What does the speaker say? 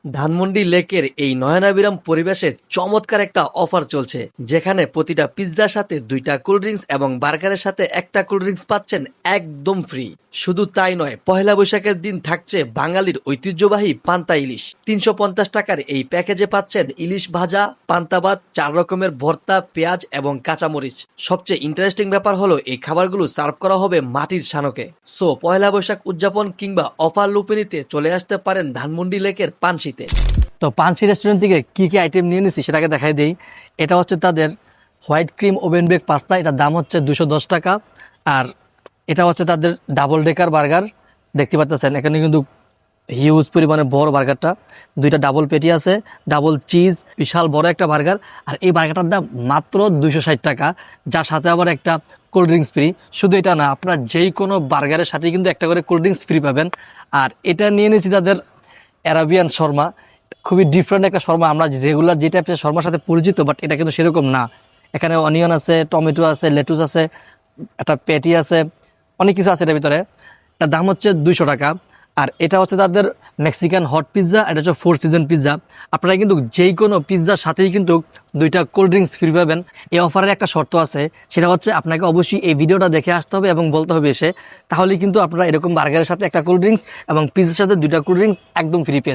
ধানমন্ডি লেকের এই নয়নাবিরাম পরিবেশে চমৎকার একটা অফার চলছে, যেখানে প্রতিটা পিৎজার সাথে 2টা কোল্ড ড্রিঙ্কস এবং বার্গারের সাথে একটা কোল্ড ড্রিঙ্কস পাচ্ছেন একদম ফ্রি। শুধু তাই নয়, পহেলা বৈশাখের দিন থাকছে বাঙালির ঐতিহ্যবাহী পান্তা ইলিশ। 350 টাকার এই প্যাকেজে পাচ্ছেন ইলিশ ভাজা, পান্তা ভাত, 4 রকমের ভর্তা, পেঁয়াজ এবং কাঁচামরিচ। সবচেয়ে ইন্টারেস্টিং ব্যাপার হলো এই খাবারগুলো সার্ভ করা হবে মাটির ছানকে। সো পহেলা বৈশাখ উদযাপন কিংবা অফার লুপে নিতে চলে আসতে পারেন ধানমন্ডি লেকের পানশিতে। তো পানশি রেস্টুরেন্ট থেকে কি কি আইটেম নিয়ে নিছি সেটাকে দেখাই দেই। এটা হচ্ছে তাদের white cream oven bake pasta, এটার দাম হচ্ছে 210 টাকা। আর এটা হচ্ছে তাদের ডাবল ডেকার বার্গার, দেখতে পাচ্ছেন এখানে কিন্তু হিউজ পরিমাণে বড় বার্গারটা। 2টা ডাবল পেটি আছে, ডাবল চিজ, বিশাল বড় একটা বার্গার। আর এই বার্গারটার দাম মাত্র 260 টাকা, যার সাথে আবার একটা কোল্ড ড্রিঙ্কস ফ্রি। শুধু এটা না, আপনারা যেই কোনো বার্গারের সাথেই কিন্তু একটা করে কোল্ড ড্রিঙ্কস ফ্রি পাবেন। আর এটা নিয়ে নিয়েছি তাদের অ্যারাবিয়ান শর্মা, খুবই ডিফারেন্ট একটা শর্মা। আমরা রেগুলার যে টাইপের শর্মার সাথে পরিচিত, বাট এটা কিন্তু সেরকম না। এখানে অনিয়ন আছে, টমেটো আছে, লেটুস আছে, একটা প্যাটি আছে, অনেক কিছু আছে এটার ভিতরে। এটার দাম হচ্ছে 200 টাকা। আর এটা হচ্ছে তাদের মেক্সিকান হট পিৎজা, এটা হচ্ছে 4 সিজন পিৎজা। আপনারা কিন্তু যেই কোনো পিৎজার সাথেই কিন্তু 2টা কোল্ড ড্রিঙ্কস ফ্রি পাবেন। এই অফারের একটা শর্ত আছে, সেটা হচ্ছে আপনাকে অবশ্যই এই ভিডিওটা দেখে আসতে হবে এবং বলতে হবে এসে, তাহলেই কিন্তু আপনারা এরকম বার্গারের সাথে একটা কোল্ড ড্রিঙ্কস এবং পিৎজার সাথে 2টা কোল্ড ড্রিঙ্কস একদম ফ্রি পেয়ে